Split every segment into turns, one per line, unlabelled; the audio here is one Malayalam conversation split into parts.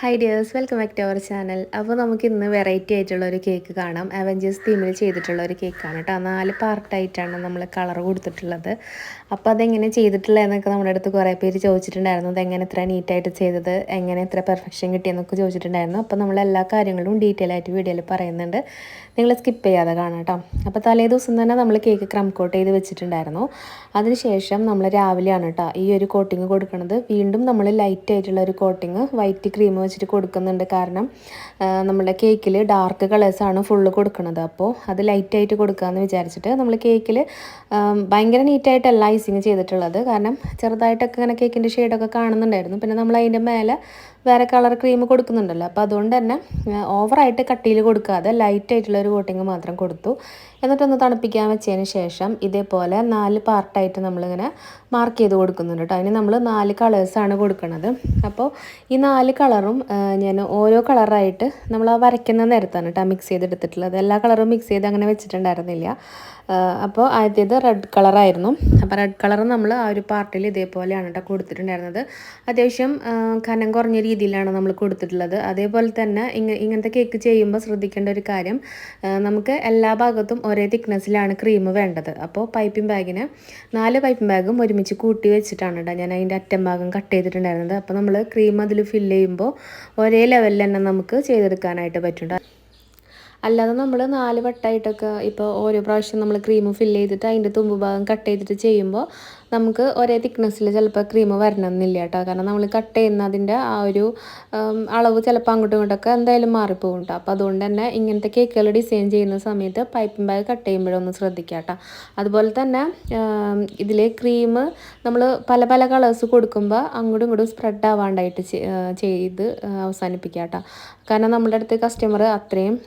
Hi dears, welcome back to our channel. അപ്പോൾ നമുക്ക് ഇന്ന് വെറൈറ്റി ആയിട്ടുള്ള ഒരു കേക്ക് കാണാം. അവഞ്ചേഴ്സ് തീമിൽ ചെയ്തിട്ടുള്ള ഒരു കേക്കാണ് കേട്ടോ. 4 പാർട്ടായിട്ടാണ് നമ്മൾ കളർ കൊടുത്തിട്ടുള്ളത്. അപ്പോൾ അതെങ്ങനെ ചെയ്തിട്ടുള്ളതെന്നൊക്കെ നമ്മുടെ അടുത്ത് കുറേ പേര് ചോദിച്ചിട്ടുണ്ടായിരുന്നു. അതെങ്ങനെ ഇത്ര നീറ്റായിട്ട് ചെയ്തത്, എങ്ങനെ ഇത്ര പെർഫെക്ഷൻ കിട്ടിയെന്നൊക്കെ ചോദിച്ചിട്ടുണ്ടായിരുന്നു. അപ്പോൾ നമ്മൾ എല്ലാ കാര്യങ്ങളും ഡീറ്റെയിൽ ആയിട്ട് വീഡിയോയിൽ പറയുന്നുണ്ട്. നിങ്ങൾ സ്കിപ്പ് ചെയ്യാതെ കാണാം കേട്ടോ. അപ്പോൾ തലേ ദിവസം തന്നെ നമ്മൾ കേക്ക് ക്രം കോട്ട് ചെയ്ത് വെച്ചിട്ടുണ്ടായിരുന്നു. അതിനുശേഷം നമ്മൾ രാവിലെയാണ് കേട്ടോ ഈ ഒരു കോട്ടിങ് കൊടുക്കുന്നത്. വീണ്ടും നമ്മൾ ലൈറ്റ് ആയിട്ടുള്ള ഒരു കോട്ടിങ് വൈറ്റ് ക്രീം വെച്ചിട്ട് കൊടുക്കുന്നുണ്ട്. കാരണം നമ്മുടെ കേക്കിൽ ഡാർക്ക് കളേഴ്സാണ് ഫുള്ള് കൊടുക്കുന്നത്. അപ്പോൾ അത് ലൈറ്റായിട്ട് കൊടുക്കാമെന്ന് വിചാരിച്ചിട്ട് നമ്മൾ കേക്കിൽ ഭയങ്കര നീറ്റായിട്ടല്ല ഐസിങ് ചെയ്തിട്ടുള്ളത്. കാരണം ചെറുതായിട്ടൊക്കെ ഇങ്ങനെ കേക്കിൻ്റെ ഷെയ്ഡൊക്കെ കാണുന്നുണ്ടായിരുന്നു. പിന്നെ നമ്മൾ അതിൻ്റെ മേലെ വേറെ കളർ ക്രീം കൊടുക്കുന്നുണ്ടല്ലോ. അപ്പോൾ അതുകൊണ്ട് തന്നെ ഓവറായിട്ട് കട്ടിയിൽ കൊടുക്കാതെ ലൈറ്റായിട്ടുള്ള ഒരു കോട്ടിങ് മാത്രം കൊടുത്തു. എന്നിട്ടൊന്ന് തണുപ്പിക്കാൻ വെച്ചതിന് ശേഷം ഇതേപോലെ 4 പാർട്ടായിട്ട് നമ്മളിങ്ങനെ മാർക്ക് ചെയ്ത് കൊടുക്കുന്നുണ്ട് കേട്ടോ. അതിന് നമ്മൾ 4 കളേഴ്സാണ് കൊടുക്കുന്നത്. അപ്പോൾ ഈ 4 കളറും ഞാൻ ഓരോ കളറായിട്ട് നമ്മൾ ആ വരയ്ക്കുന്ന നേരത്താണ് കേട്ടോ മിക്സ് ചെയ്തെടുത്തിട്ടുള്ളത്. എല്ലാ കളറും മിക്സ് ചെയ്ത് അങ്ങനെ വെച്ചിട്ടുണ്ടായിരുന്നില്ല. അപ്പോൾ ആദ്യത്തേത് റെഡ് കളറായിരുന്നു. അപ്പോൾ റെഡ് കളർ നമ്മൾ ആ ഒരു പാർട്ടിൽ ഇതേപോലെയാണ് കേട്ടോ കൊടുത്തിട്ടുണ്ടായിരുന്നത്. അത്യാവശ്യം കനം കുറഞ്ഞ രീതിയിലാണ് നമ്മൾ കൊടുത്തിട്ടുള്ളത്. അതേപോലെ തന്നെ ഇങ്ങനത്തെ കേക്ക് ചെയ്യുമ്പോൾ ശ്രദ്ധിക്കേണ്ട ഒരു കാര്യം, നമുക്ക് എല്ലാ ഭാഗത്തും ഒരേ തിക്നെസ്സിലാണ് ക്രീം വേണ്ടത്. അപ്പോൾ പൈപ്പിംഗ് ബാഗിന് 4 പൈപ്പിംഗ് ബാഗും ഒരുമിച്ച് കൂട്ടി വെച്ചിട്ടാണ് കേട്ടോ ഞാൻ അതിൻ്റെ അറ്റം ഭാഗം കട്ട് ചെയ്തിട്ടുണ്ടായിരുന്നത്. അപ്പോൾ നമ്മൾ ക്രീം അതിൽ ഫില്ല് ചെയ്യുമ്പോൾ ഒരേ ലെവലിൽ തന്നെ നമുക്ക് ചെയ്തെടുക്കാനായിട്ട് പറ്റും. അല്ലാതെ നമ്മൾ 4 വട്ടമായിട്ടൊക്കെ ഇപ്പോൾ ഓരോ പ്രാവശ്യം നമ്മൾ ക്രീം ഫില്ല് ചെയ്തിട്ട് അതിൻ്റെ തുമ്പ് ഭാഗം കട്ട് ചെയ്തിട്ട് ചെയ്യുമ്പോൾ നമുക്ക് ഒരേ തിക്നെസ്സിൽ ചിലപ്പോൾ ക്രീം വരണമെന്നില്ല കേട്ടോ. കാരണം നമ്മൾ കട്ട് ചെയ്യുന്നതിൻ്റെ ആ ഒരു അളവ് ചിലപ്പോൾ അങ്ങോട്ടും ഇങ്ങോട്ടൊക്കെ എന്തായാലും മാറിപ്പോകും കേട്ടോ. അപ്പോൾ അതുകൊണ്ട് തന്നെ ഇങ്ങനത്തെ കേക്കുകൾ ഡിസൈൻ ചെയ്യുന്ന സമയത്ത് പൈപ്പിംഗ് ബാഗ് കട്ട് ചെയ്യുമ്പോഴൊന്ന് ശ്രദ്ധിക്കുക കേട്ടോ. അതുപോലെ തന്നെ ഇതിൽ ക്രീം നമ്മൾ പല പല കളേഴ്സ് കൊടുക്കുമ്പോൾ അങ്ങോട്ടും ഇങ്ങോട്ടും സ്പ്രെഡ് ആവാണ്ടായിട്ട് ചെയ്ത് അവസാനിപ്പിക്കുക കേട്ടോ. കാരണം നമ്മുടെ അടുത്ത് കസ്റ്റമർ അത്രയും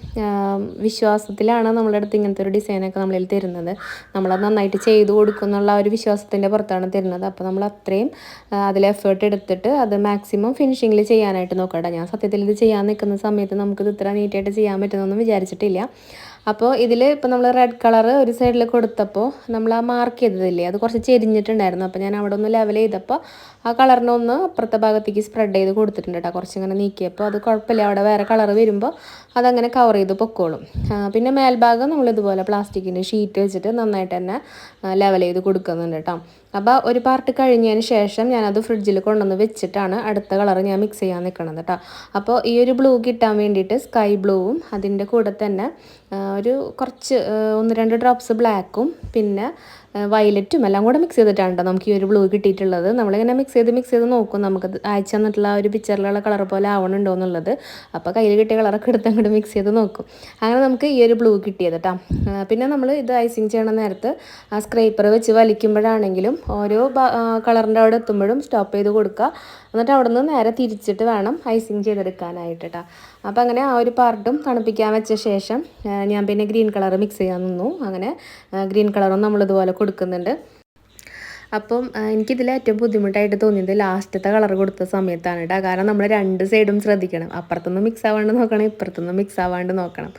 വിശ്വാസത്തിലാണ് നമ്മുടെ അടുത്ത് ഇങ്ങനത്തെ ഒരു ഡിസൈനൊക്കെ നമ്മളിൽ തരുന്നത്. നമ്മളത് നന്നായിട്ട് ചെയ്ത് കൊടുക്കും എന്നുള്ള ഒരു വിശ്വാസത്തിൻ്റെ പുറത്താണ് തരുന്നത്. അപ്പോൾ നമ്മൾ അത്രയും അതിൽ എഫേർട്ട് എടുത്തിട്ട് അത് മാക്സിമം ഫിനിഷിങ്ങിൽ ചെയ്യാനായിട്ട് നോക്കട്ടെ. ഞാൻ സത്യത്തിൽ ഇത് ചെയ്യാൻ നിൽക്കുന്ന സമയത്ത് നമുക്കിത് ഇത്ര നീറ്റായിട്ട് ചെയ്യാൻ പറ്റുന്നൊന്നും വിചാരിച്ചിട്ടില്ല. അപ്പോൾ ഇതിൽ ഇപ്പോൾ നമ്മൾ റെഡ് കളർ ഒരു സൈഡിൽ കൊടുത്തപ്പോൾ നമ്മൾ ആ മാർക്ക് ചെയ്തതില്ലേ, അത് കുറച്ച് ചെരിഞ്ഞിട്ടുണ്ടായിരുന്നു. അപ്പോൾ ഞാൻ അവിടെ ഒന്ന് ലെവൽ ചെയ്തപ്പോൾ ആ കളറിനൊന്ന് അപ്പുറത്തെ ഭാഗത്തേക്ക് സ്പ്രെഡ് ചെയ്ത് കൊടുത്തിട്ടുണ്ട് കേട്ടോ. കുറച്ചിങ്ങനെ നീക്കിയപ്പോൾ അത് കുഴപ്പമില്ല, അവിടെ വേറെ കളർ വരുമ്പോൾ അതങ്ങനെ കവർ ചെയ്ത് പൊക്കോളും. പിന്നെ മേൽഭാഗം നമ്മളിതുപോലെ പ്ലാസ്റ്റിക്കിൻ്റെ ഷീറ്റ് വെച്ചിട്ട് നന്നായിട്ട് തന്നെ ലെവൽ ചെയ്ത് കൊടുക്കുന്നുണ്ട് കേട്ടോ. അപ്പോൾ ഒരു പാർട്ട് കഴിഞ്ഞതിന് ശേഷം ഞാനത് ഫ്രിഡ്ജിൽ കൊണ്ടുവന്ന് വെച്ചിട്ടാണ് അടുത്ത കളർ ഞാൻ മിക്സ് ചെയ്യാൻ നിൽക്കുന്നത് കേട്ടോ. അപ്പോൾ ഈ ഒരു ബ്ലൂ കിട്ടാൻ വേണ്ടിയിട്ട് സ്കൈ ബ്ലൂവും അതിൻ്റെ കൂടെ തന്നെ ഒരു കുറച്ച് 1-2 ഡ്രോപ്സ് ബ്ലാക്കും പിന്നെ വയലറ്റും എല്ലാം കൂടെ മിക്സ് ചെയ്തിട്ടാണ് കേട്ടോ നമുക്ക് ഈ ഒരു ബ്ലൂ കിട്ടിയിട്ടുള്ളത്. നമ്മളിങ്ങനെ മിക്സ് ചെയ്ത് നോക്കും നമുക്ക് അയച്ചു തന്നിട്ടുള്ള ആ ഒരു പിക്ചറിലുള്ള കളർ പോലെ ആവണുണ്ടോ എന്നുള്ളത്. അപ്പോൾ കയ്യിൽ കിട്ടിയ കളറൊക്കെ എടുത്ത് അങ്ങോട്ട് മിക്സ് ചെയ്ത് നോക്കും. അങ്ങനെ നമുക്ക് ഈ ഒരു ബ്ലൂ കിട്ടിയത് കേട്ടോ. പിന്നെ നമ്മൾ ഇത് ഐസിങ് ചെയ്യണ നേരത്ത് ആ സ്ക്രൈപ്പർ വെച്ച് വലിക്കുമ്പോഴാണെങ്കിലും ഓരോ കളറിൻ്റെ അവിടെ എത്തുമ്പോഴും സ്റ്റോപ്പ് ചെയ്ത് കൊടുക്കുക. എന്നിട്ട് അവിടെ നിന്ന് നേരെ തിരിച്ചിട്ട് വേണം ഐസിങ് ചെയ്തെടുക്കാനായിട്ട് കേട്ടോ. അപ്പോൾ അങ്ങനെ ആ ഒരു പാർട്ടും തണുപ്പിക്കാൻ വെച്ച ശേഷം ഞാൻ പിന്നെ ഗ്രീൻ കളർ മിക്സ് ചെയ്യാൻ നിന്നു. അങ്ങനെ ഗ്രീൻ കളറും നമ്മളിതുപോലെ കൊടുക്കുന്നുണ്ട്. അപ്പം എനിക്കിതിൽ ഏറ്റവും ബുദ്ധിമുട്ടായിട്ട് തോന്നിയത് ലാസ്റ്റത്തെ കളർ കൊടുത്ത സമയത്താണ് കേട്ടോ. കാരണം നമ്മൾ 2 സൈഡും ശ്രദ്ധിക്കണം. അപ്പുറത്തൊന്നും മിക്സ് ആവാണ്ട് നോക്കണം, ഇപ്പുറത്തൊന്നും മിക്സ് ആവാണ്ട് നോക്കണം.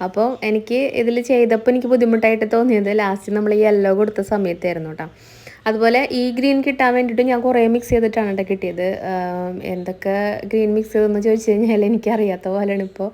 അപ്പോൾ എനിക്ക് ഇതിൽ ചെയ്തപ്പോൾ എനിക്ക് ബുദ്ധിമുട്ടായിട്ട് തോന്നിയത് ലാസ്റ്റ് നമ്മൾ ഈ യെല്ലോ കൊടുത്ത സമയത്തായിരുന്നു കേട്ടോ. അതുപോലെ ഈ ഗ്രീൻ കിട്ടാൻ വേണ്ടിയിട്ട് ഞാൻ കുറേ മിക്സ് ചെയ്തിട്ടാണ് കേട്ടോ കിട്ടിയത്. എന്തൊക്കെ ഗ്രീൻ മിക്സ് ചെയ്തെന്ന് ചോദിച്ചു കഴിഞ്ഞാൽ എനിക്കറിയാത്ത പോലെയാണ്. ഇപ്പോൾ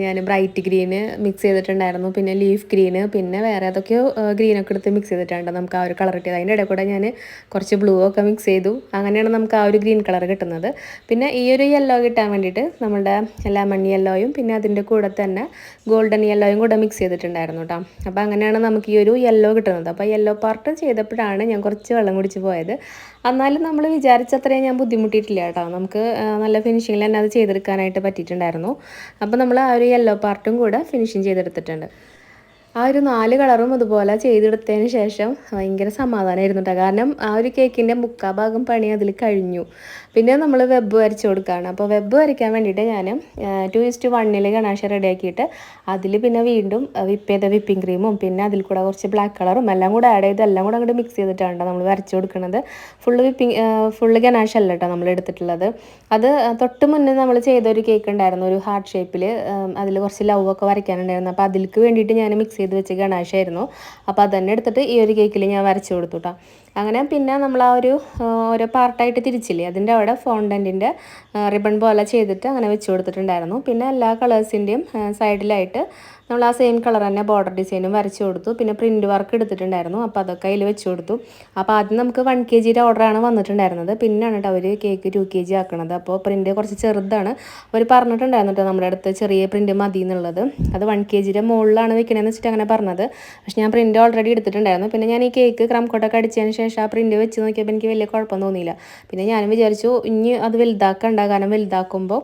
ഞാൻ ബ്രൈറ്റ് ഗ്രീന് മിക്സ് ചെയ്തിട്ടുണ്ടായിരുന്നു, പിന്നെ ലീഫ് ഗ്രീന്, പിന്നെ വേറെ ഏതൊക്കെയോ ഗ്രീനൊക്കെ എടുത്ത് മിക്സ് ചെയ്തിട്ടുണ്ട് നമുക്ക് ആ ഒരു കളർ കിട്ടിയത്. അതിൻ്റെ ഇടയിൽ കൂടെ ഞാൻ കുറച്ച് ബ്ലൂ ഒക്കെ മിക്സ് ചെയ്തു. അങ്ങനെയാണ് നമുക്ക് ആ ഒരു ഗ്രീൻ കളർ കിട്ടുന്നത്. പിന്നെ ഈ ഒരു യെല്ലോ കിട്ടാൻ വേണ്ടിയിട്ട് നമ്മുടെ ലെമൺ യെല്ലോയും പിന്നെ അതിൻ്റെ കൂടെ തന്നെ ഗോൾഡൻ യെല്ലോയും കൂടെ മിക്സ് ചെയ്തിട്ടുണ്ടായിരുന്നു കേട്ടോ. അപ്പോൾ അങ്ങനെയാണ് നമുക്ക് ഈ ഒരു യെല്ലോ കിട്ടുന്നത്. അപ്പോൾ യെല്ലോ പാർട്ട് ചെയ്തപ്പോഴാണ് ഞാൻ കുറച്ച് വെള്ളം കുടിച്ച് പോയത്. എന്നാലും നമ്മൾ വിചാരിച്ചത്രയും ഞാൻ ബുദ്ധിമുട്ടിയിട്ടില്ല കേട്ടോ. നമുക്ക് നല്ല ഫിനിഷിങ്ങിൽ തന്നെ അത് ചെയ്തെടുക്കാനായിട്ട് പറ്റിയിട്ടുണ്ടായിരുന്നു. അപ്പോൾ നമ്മൾ ആ ഒരു യെല്ലോ പാർട്ടും കൂടെ ഫിനിഷിങ് ചെയ്തെടുത്തിട്ടുണ്ട്. ആ ഒരു 4 കളറും അതുപോലെ ചെയ്തെടുത്തതിന് ശേഷം ഭയങ്കര സമാധാനമായിരുന്നു കേട്ടോ. കാരണം ആ ഒരു കേക്കിൻ്റെ മുക്കാൽ ഭാഗം പണി അതിൽ കഴിഞ്ഞു. പിന്നെ നമ്മൾ വെബ് വരച്ച് കൊടുക്കുകയാണ്. അപ്പോൾ വെബ് വരയ്ക്കാൻ വേണ്ടിയിട്ട് ഞാൻ 2:1 ഗണാശ റെഡിയാക്കിയിട്ട് അതിൽ പിന്നെ വീണ്ടും വിപ്പ് ചെയ്ത വിപ്പിംഗ് ക്രീമും പിന്നെ അതിൽ കൂടെ കുറച്ച് ബ്ലാക്ക് കളറും എല്ലാം കൂടെ ആഡ് ചെയ്ത് എല്ലാം കൂടെ അങ്ങോട്ട് മിക്സ് ചെയ്തിട്ടാണ് നമ്മൾ വരച്ച് കൊടുക്കുന്നത്. ഫുള്ള് ഗണാശ അല്ല കേട്ടോ നമ്മൾ എടുത്തിട്ടുള്ളത്. അത് തൊട്ട് മുന്നേ നമ്മൾ ചെയ്തൊരു കേക്ക് ഉണ്ടായിരുന്നു, ഒരു ഹാർട്ട് ഷേപ്പിൽ. അതിൽ കുറച്ച് ലവ് ഒക്കെ വരയ്ക്കാനുണ്ടായിരുന്നു. അപ്പോൾ അതിലേക്ക് വേണ്ടിയിട്ട് ഞാൻ മിക്സ് ചെയ്ത് വെച്ച് ഗണാശായിരുന്നു. അപ്പോൾ അത് തന്നെ എടുത്തിട്ട് ഈ ഒരു കേക്കിൽ ഞാൻ വരച്ച് കൊടുത്തു കേട്ടോ. അങ്ങനെ പിന്നെ നമ്മൾ ആ ഒരു ഓരോ പാർട്ടായിട്ട് തിരിച്ചില്ലേ അതിൻ്റെ അവിടെ ഫോണ്ടൻറ്റിൻ്റെ റിബൺ പോലെ ചെയ്തിട്ട് അങ്ങനെ വെച്ച് കൊടുത്തിട്ടുണ്ടായിരുന്നു. പിന്നെ എല്ലാ കളേഴ്സിൻ്റെയും സൈഡിലായിട്ട് നമ്മൾ ആ സെയിം കളർ തന്നെ ബോർഡർ ഡിസൈനും വരച്ച് കൊടുത്തു. പിന്നെ പ്രിൻറ്റ് വർക്ക് എടുത്തിട്ടുണ്ടായിരുന്നു, അപ്പോൾ അതൊക്കെ അതിൽ വെച്ച് കൊടുത്തു. അപ്പോൾ ആദ്യം നമുക്ക് 1 kg ഓർഡറാണ് വന്നിട്ടുണ്ടായിരുന്നത്. പിന്നെയാണ് കേട്ടോ അവർ കേക്ക് 2 kg ആക്കണത്. അപ്പോൾ പ്രിൻറ്റ് കുറച്ച് ചെറുതാണ്. അവർ പറഞ്ഞിട്ടുണ്ടായിരുന്നു കേട്ടോ നമ്മുടെ അടുത്ത് ചെറിയ പ്രിൻറ്റ് മതി എന്നുള്ളത്. അത് 1 kg മുകളിലാണ് വെക്കണമെന്ന് വെച്ചിട്ട് അങ്ങനെ പറഞ്ഞത്. പക്ഷേ ഞാൻ പ്രിൻറ്റ് ഓൾറെഡി എടുത്തിട്ടുണ്ടായിരുന്നു. പിന്നെ ഞാൻ ഈ കേക്ക് ക്രം കോട്ടൊക്കെ അടിച്ചതിന് ശേഷം ആ പ്രിൻറ്റ് വെച്ച് നോക്കിയപ്പോൾ എനിക്ക് വലിയ കുഴപ്പം തോന്നിയില്ല. പിന്നെ ഞാനും വിചാരിച്ചു ഇനി അത് വലുതാക്കണ്ട, കാരണം വലുതാക്കുമ്പോൾ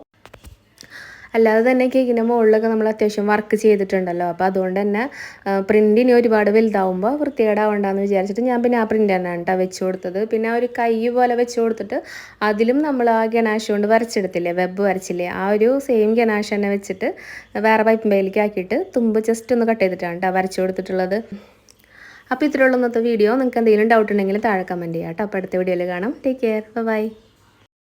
അല്ലാതെ തന്നെ കേക്കിൻ്റെ മുകളിലൊക്കെ നമ്മൾ അത്യാവശ്യം വർക്ക് ചെയ്തിട്ടുണ്ടല്ലോ. അപ്പോൾ അതുകൊണ്ട് തന്നെ പ്രിൻറ്റിന് ഒരുപാട് വലുതാവുമ്പോൾ വൃത്തികേടാവണ്ടെന്ന് വിചാരിച്ചിട്ട് ഞാൻ പിന്നെ ആ പ്രിൻ്റ് തന്നെയാണ് കേട്ടോ വെച്ച് കൊടുത്തത്. പിന്നെ ഒരു കൈ പോലെ വെച്ച് കൊടുത്തിട്ട് അതിലും നമ്മൾ ആ ഗനാഷ് കൊണ്ട് വരച്ചെടുത്തില്ലേ, വെബ് വരച്ചില്ലേ, ആ ഒരു സെയിം ഗനാഷ് തന്നെ വെച്ചിട്ട് വേറെ പൈപ്പിൻ ബേയിലേക്ക് ആക്കിയിട്ട് തുമ്പ് ജസ്റ്റ് ഒന്ന് കട്ട് ചെയ്തിട്ടാണ് കേട്ടോ വരച്ച് കൊടുത്തിട്ടുള്ളത്. അപ്പോൾ ഇത്രയുള്ള ഇന്നത്തെ വീഡിയോ. നിങ്ങൾക്ക് എന്തെങ്കിലും ഡൗട്ട് ഉണ്ടെങ്കിൽ താഴെ കമൻറ്റ് ചെയ്യാം കേട്ടോ. അപ്പോൾ അടുത്ത വീഡിയോയിൽ കാണാം. Take care, by.